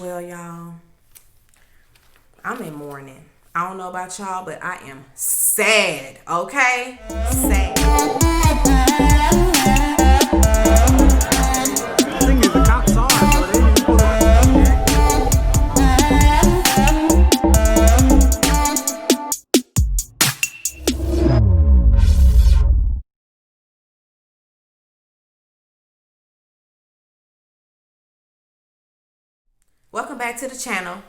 Well, y'all, I'm in mourning. I don't know about y'all, but I am sad, okay? Sad. The thing is, the cops saw it, so they didn't pull it. Welcome back to the channel.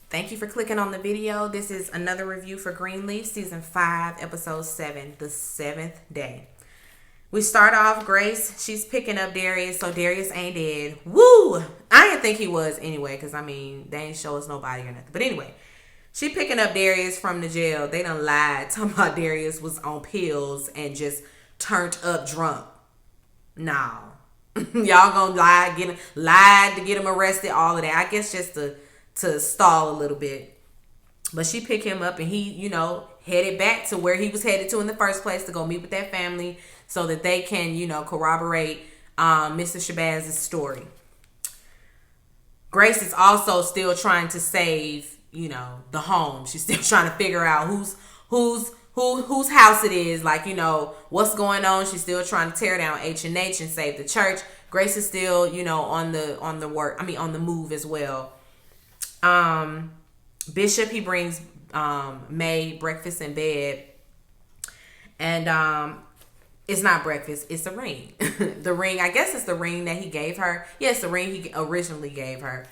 Thank you for clicking on the video. This is another review for Greenleaf, Season 5, Episode 7, the 7th day. We start off, Grace, she's picking up Darius, so Darius ain't dead. Woo! I didn't think he was anyway, because, they ain't show us nobody or nothing. But anyway, she picking up Darius from the jail. They done lied, talking about Darius was on pills and just turned up drunk. No. Y'all gonna lied to get him arrested, all of that. I guess just to stall a little bit. But she picked him up and he, headed back to where he was headed to in the first place to go meet with that family so that they can, corroborate Mr. Shabazz's story. Grace is also still trying to save, the home. She's still trying to figure out whose house it is, what's going on. She's still trying to tear down H&H and save the church. Grace is still, on the move as well. Bishop, he brings May breakfast in bed, and it's not breakfast, it's a ring. The ring, I guess it's the ring that he gave her. Yes, the ring he originally gave her.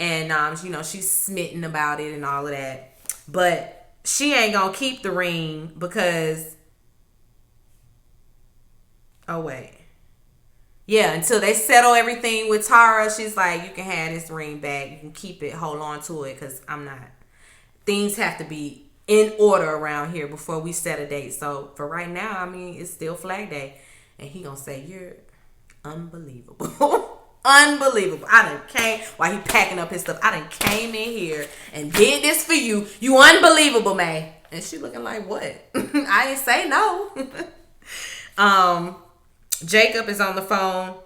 And she's smitten about it and all of that. But she ain't gonna keep the ring because, until they settle everything with Tara, she's like, you can have this ring back, you can keep it, hold on to it, because I'm not. Things have to be in order around here before we set a date. So for right now, it's still Flag Day, and he gonna say, you're unbelievable. Unbelievable. While he packing up his stuff, I done came in here and did this for you. You unbelievable, May. And she looking like, what? I didn't say no. Jacob is on the phone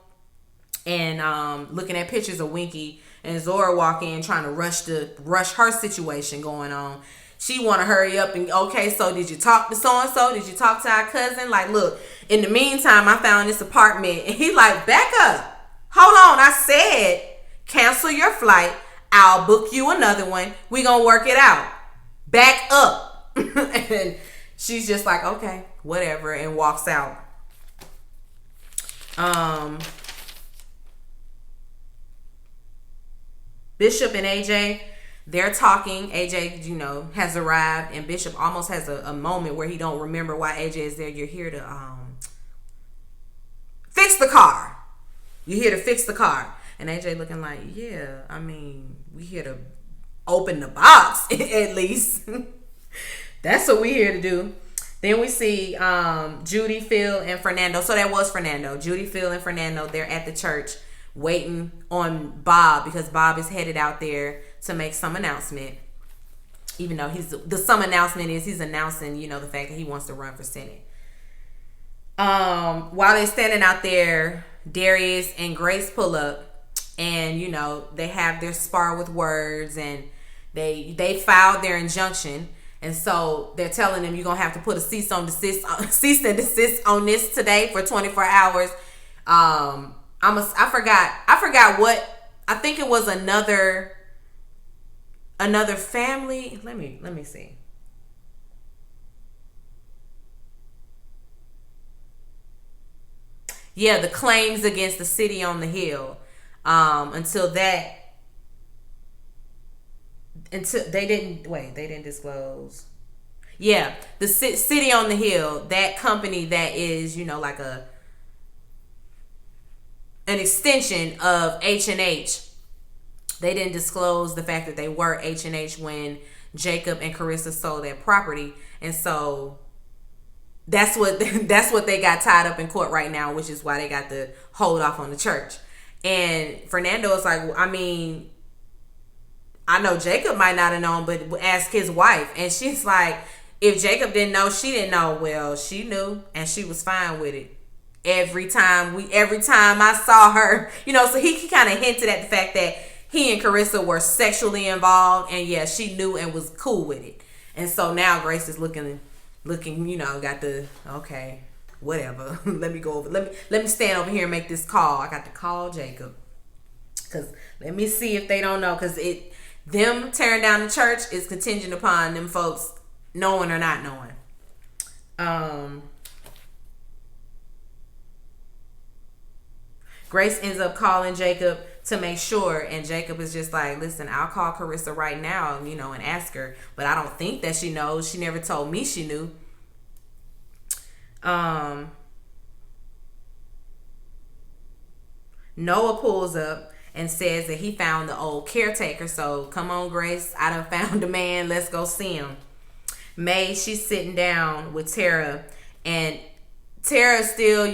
and looking at pictures of Winky, and Zora walk in trying to rush her situation going on. She want to hurry up and, okay, so did you talk to so-and-so? Did you talk to our cousin? Like, look, in the meantime, I found this apartment. And he like, back up. Hold on. I said, cancel your flight. I'll book you another one. We gonna work it out. Back up. And she's just like, okay, whatever, and walks out. Bishop and AJ, they're talking. AJ, has arrived, and Bishop almost has a moment where he don't remember why AJ is there. You're here to fix the car. You're here to fix the car. And AJ looking like, yeah, we here to open the box, at least. That's what we here to do. Then we see Judy, Phil, and Fernando. So that was Fernando. Judy, Phil, and Fernando, they're at the church waiting on Bob because Bob is headed out there to make some announcement. Even though some announcement is he's announcing, the fact that he wants to run for Senate. While they're standing out there, Darius and Grace pull up, and they have their spar with words, and they filed their injunction, and so they're telling them you're gonna have to put a cease and desist on this today for 24 hours. I forgot what, I think it was another family. Let me see. Yeah, the claims against the city on the hill. Until they didn't disclose. Yeah, the city on the hill, that company that is, like an extension of H&H. They didn't disclose the fact that they were H&H when Jacob and Carissa sold that property, and so that's what they got tied up in court right now, which is why they got the hold off on the church. And Fernando is like, I know Jacob might not have known, but ask his wife. And she's like, if Jacob didn't know, she didn't know. Well, she knew, and she was fine with it. Every time I saw her, so he kind of hinted at the fact that he and Carissa were sexually involved, and yeah, she knew and was cool with it. And so now Grace is looking, got the okay, whatever. Let me go over. Let me stand over here and make this call. I got to call Jacob, cause let me see if they don't know, cause them tearing down the church is contingent upon them folks knowing or not knowing. Grace ends up calling Jacob to make sure, and Jacob is just like, listen, I'll call Carissa right now, and ask her, but I don't think that she knows. She never told me she knew. Noah pulls up and says that he found the old caretaker. So come on, Grace, I done found a man. Let's go see him. May, she's sitting down with Tara, and Tara still,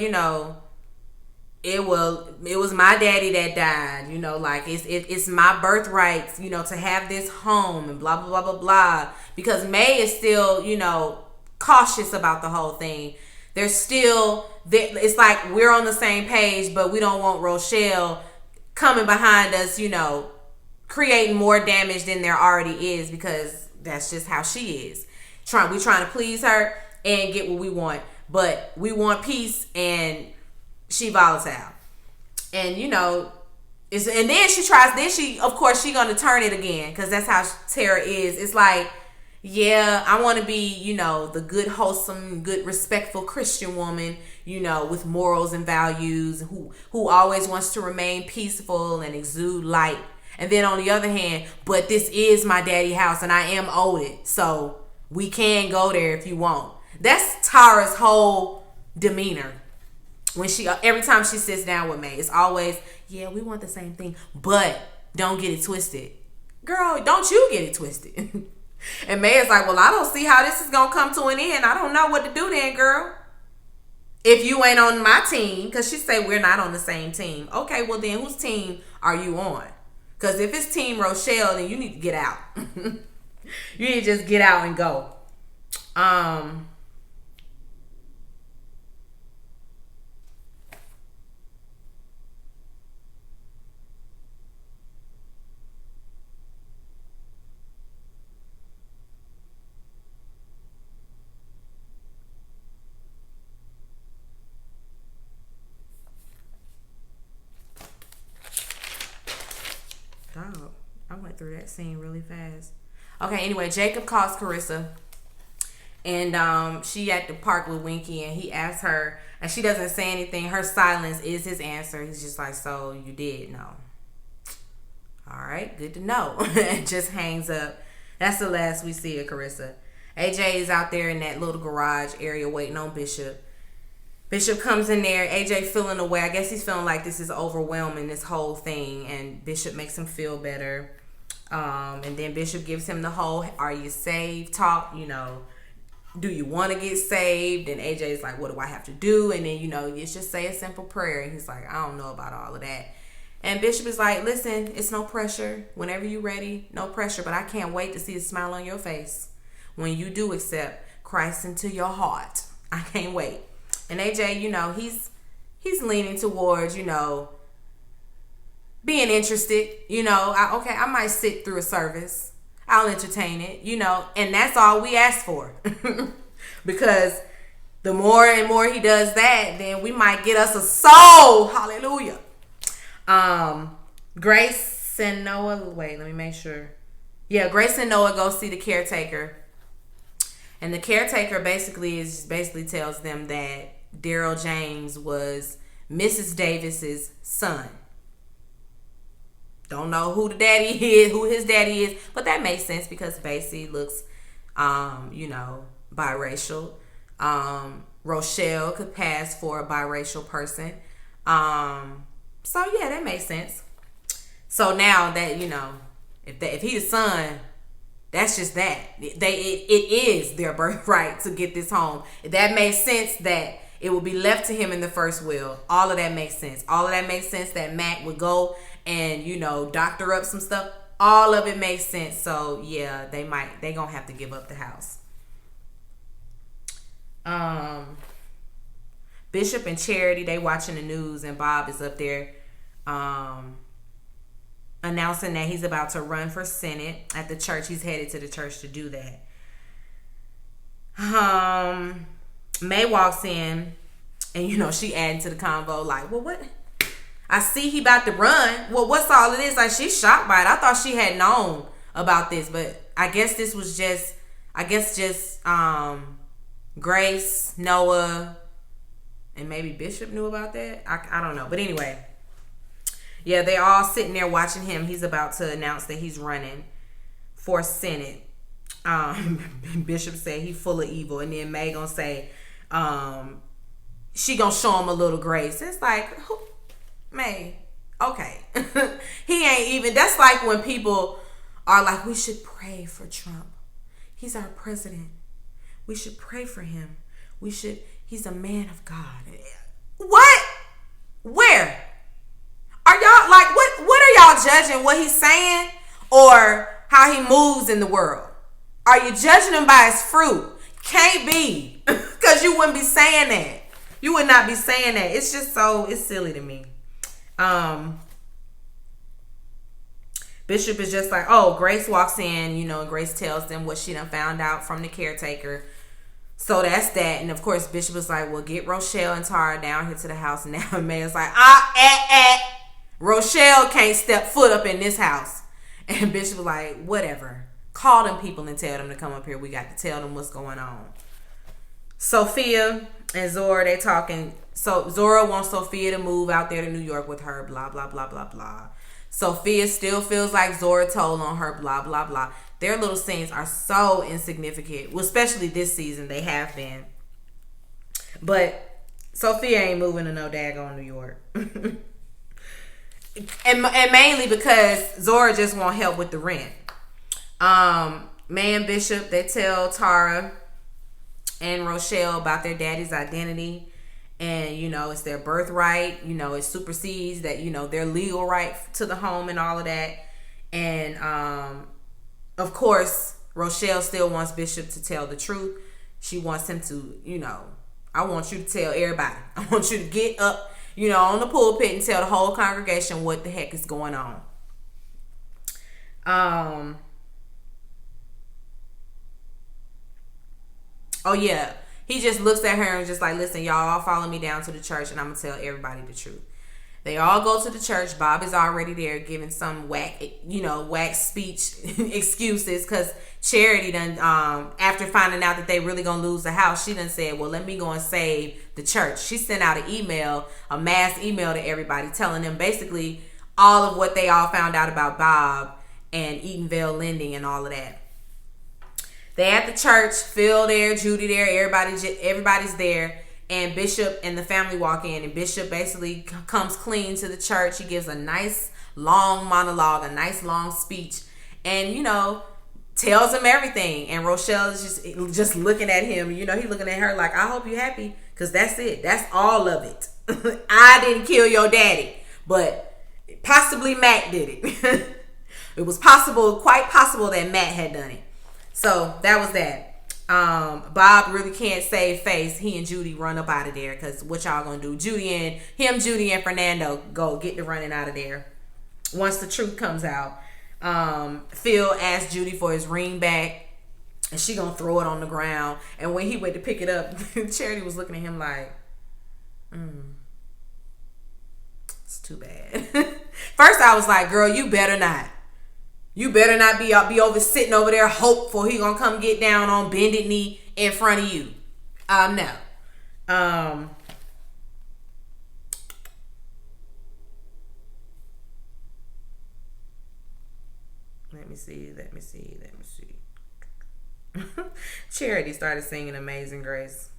it was my daddy that died, like it's my birthright, to have this home and blah blah blah blah blah. Because May is still, cautious about the whole thing. There's still, it's like we're on the same page, but we don't want Rochelle coming behind us, creating more damage than there already is, because that's just how she is. We trying to please her and get what we want, but we want peace, and she volatile. And and then she of course she gonna turn it again, because that's how Tara is. It's like, yeah, I want to be, the good, wholesome, good, respectful Christian woman, with morals and values, who always wants to remain peaceful and exude light. And then on the other hand, but this is my daddy house and I am owed it, so we can go there if you want. That's Tara's whole demeanor. When every time she sits down with May, it's always, yeah, we want the same thing, but don't get it twisted. Girl, don't you get it twisted. And May is like, well, I don't see how this is going to come to an end. I don't know what to do then, girl. If you ain't on my team, because she say we're not on the same team. Okay, well then whose team are you on? Because if it's Team Rochelle, then you need to get out. You need to just get out and go. Dog, I went through that scene really fast. Okay, anyway, Jacob calls Carissa, and she at the park with Winky, and he asks her, and she doesn't say anything. Her silence is his answer. He's just like, so you did know. All right, good to know. And just hangs up. That's the last we see of Carissa. AJ is out there in that little garage area waiting on Bishop. Bishop comes in there. AJ feeling away. I guess he's feeling like this is overwhelming, this whole thing. And Bishop makes him feel better. And then Bishop gives him the whole, are you saved talk, do you want to get saved? And AJ's like, what do I have to do? And then, you just say a simple prayer. And he's like, I don't know about all of that. And Bishop is like, listen, it's no pressure. Whenever you're ready, no pressure. But I can't wait to see the smile on your face when you do accept Christ into your heart. I can't wait. And AJ, he's leaning towards, being interested. I might sit through a service. I'll entertain it, and that's all we ask for. Because the more and more he does that, then we might get us a soul. Hallelujah. Grace and Noah, wait, let me make sure. Yeah, Grace and Noah go see the caretaker. And the caretaker basically tells them that Darryl James was Mrs. Davis's son. Don't know who his daddy is, but that makes sense because Basie looks, biracial. Rochelle could pass for a biracial person. So yeah, that makes sense. So now that, if he's the son, that's just that. It is their birthright to get this home. That makes sense that it will be left to him in the first will. All of that makes sense. All of that makes sense that Mac would go and, doctor up some stuff. All of it makes sense. So yeah, they gonna have to give up the house. Bishop and Charity, they watching the news, and Bob is up there announcing that he's about to run for Senate at the church. He's headed to the church to do that. May walks in, and she adding to the convo like, well, what? I see he about to run. Well, what's all of this? Like, she's shocked by it. I thought she had known about this, but I guess this was just Grace, Noah, and maybe Bishop knew about that. I don't know. But anyway, yeah, they all sitting there watching him. He's about to announce that he's running for Senate. Bishop said he full of evil, and then May gonna say she gonna show him a little grace. It's like, who? May, okay. He ain't even, that's like when people are like, we should pray for Trump. He's our president. We should pray for him. He's a man of God. What? Where? Are y'all, like, what are y'all judging? What he's saying or how he moves in the world? Are you judging him by his fruit? Can't be. Because you wouldn't be saying that. You would not be saying that. It's just it's silly to me. Bishop is just like, oh, Grace walks in, and Grace tells them what she done found out from the caretaker. So that's that. And of course, Bishop is like, well, get Rochelle and Tara down here to the house now. And May's like, Rochelle can't step foot up in this house. And Bishop was like, whatever. Call them people and tell them to come up here. We got to tell them what's going on. Sophia and Zora, they talking. So Zora wants Sophia to move out there to New York with her, blah, blah, blah, blah, blah. Sophia still feels like Zora told on her, blah, blah, blah. Their little scenes are so insignificant. Well, especially this season, they have been. But Sophia ain't moving to no daggone New York. and mainly because Zora just won't help with the rent. May and Bishop, they tell Tara and Rochelle about their daddy's identity. And, it's their birthright. It supersedes that, their legal right to the home and all of that. And, of course, Rochelle still wants Bishop to tell the truth. She wants him to, I want you to tell everybody. I want you to get up, on the pulpit and tell the whole congregation what the heck is going on. Oh, yeah. He just looks at her and just like, listen, y'all all follow me down to the church and I'm going to tell everybody the truth. They all go to the church. Bob is already there giving some whack speech excuses because Charity done, after finding out that they really going to lose the house, she done said, well, let me go and save the church. She sent out a mass email to everybody telling them basically all of what they all found out about Bob and Eatonville lending and all of that. They at the church, Phil there, Judy there, everybody's there, and Bishop and the family walk in, and Bishop basically comes clean to the church. He gives a nice long monologue, a nice long speech, and tells them everything. And Rochelle is just looking at him. He looking at her like, I hope you're happy, because that's it. That's all of it. I didn't kill your daddy, but possibly Matt did it. It was quite possible that Matt had done it. So that was that. Bob really can't save face. He and Judy run up out of there because what y'all gonna do? Judy and Fernando go get the running out of there. Once the truth comes out, Phil asked Judy for his ring back, and she gonna throw it on the ground. And when he went to pick it up, Charity was looking at him like, it's too bad. First I was like, girl, you better not. You better not be sitting over there hopeful he gonna come get down on bended knee in front of you. No. Let me see. Charity started singing Amazing Grace.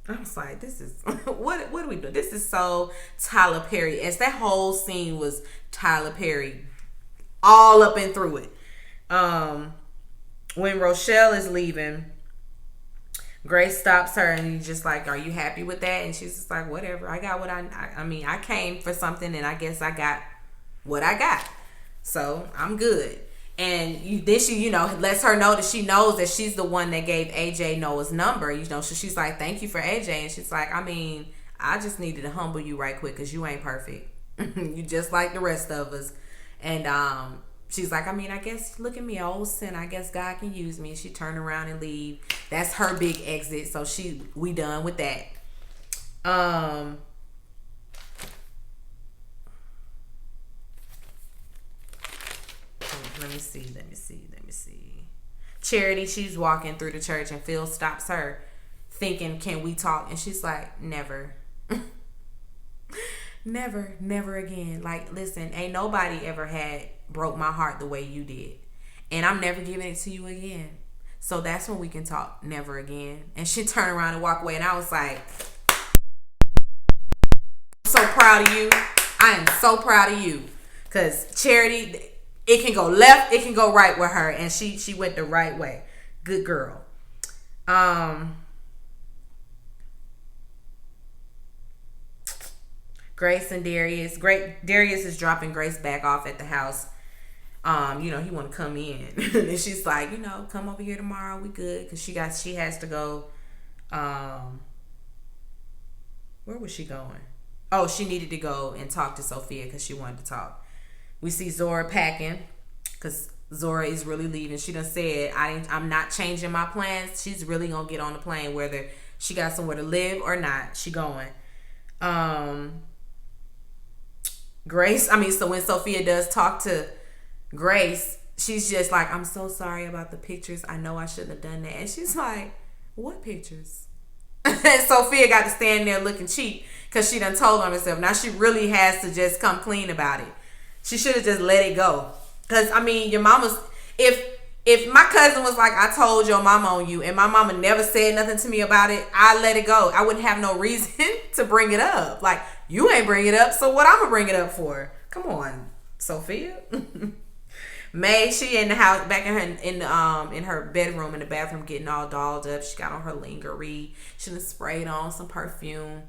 I was like, this is what do we do? This is so Tyler Perry. As that whole scene was Tyler Perry all up and through it. When Rochelle is leaving, Grace stops her and he's just like, are you happy with that? And she's just like, whatever. I got what I came for something and I guess I got what I got. So I'm good. And then she, lets her know that she knows that she's the one that gave AJ Noah's number, so she's like, thank you for AJ. And she's like, I just needed to humble you right quick because you ain't perfect. You just like the rest of us. And she's like, I mean, I guess look at me, old sin. I guess God can use me. She turned around and leave. That's her big exit. So we done with that. Let me see. Charity, she's walking through the church and Phil stops her thinking, can we talk? And she's like, never. Never again. Like, listen, ain't nobody ever broke my heart the way you did. And I'm never giving it to you again. So that's when we can talk. Never again. And she turned around and walked away. And I was like, I'm so proud of you. I am so proud of you. Because Charity, it can go left, it can go right with her. And she went the right way. Good girl. Grace and Darius. Darius is dropping Grace back off at the house. He want to come in. And she's like, come over here tomorrow. We good. Because she has to go. Where was she going? Oh, she needed to go and talk to Sophia because she wanted to talk. We see Zora packing because Zora is really leaving. She done said, I'm not changing my plans. She's really going to get on the plane whether she got somewhere to live or not. She going. So when Sophia does talk to Grace, she's just like, I'm so sorry about the pictures. I know I shouldn't have done that. And she's like, what pictures? And Sophia got to stand there looking cheap because she done told on herself. Now she really has to just come clean about it. She should have just let it go. Because, your mama's... If my cousin was like, I told your mama on you, and my mama never said nothing to me about it, I let it go. I wouldn't have no reason to bring it up. Like, you ain't bring it up, so what I'm going to bring it up for? Come on, Sophia. May, she in the house, back in her bedroom, in the bathroom, getting all dolled up. She got on her lingerie. She done sprayed on some perfume.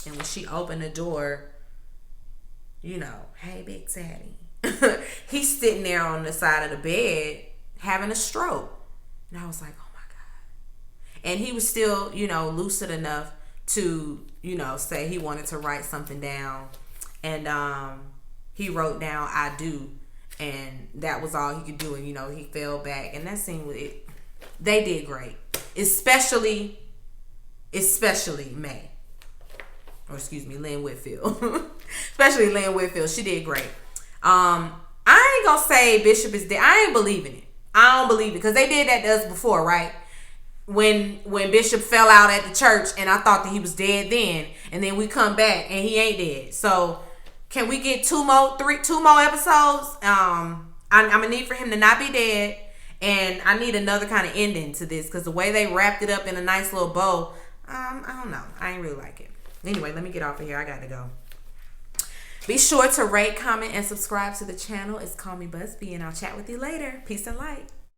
And when she opened the door, hey, Big Daddy. He's sitting there on the side of the bed having a stroke. And I was like, oh my God. And he was still, lucid enough to, say he wanted to write something down. And he wrote down, I do. And that was all he could do. And, he fell back. And that scene, they did great. Especially May. Or excuse me, Lynn Whitfield. Especially Lynn Whitfield. She did great. I ain't gonna say Bishop is dead. I ain't believing it. I don't believe it. Because they did that to us before, right? When Bishop fell out at the church and I thought that he was dead then. And then we come back and he ain't dead. So can we get two more episodes? I'm gonna need for him to not be dead. And I need another kind of ending to this. Because the way they wrapped it up in a nice little bow, I don't know. I ain't really like it. Anyway, let me get off of here. I got to go. Be sure to rate, comment, and subscribe to the channel. It's Call Me Busby, and I'll chat with you later. Peace and light.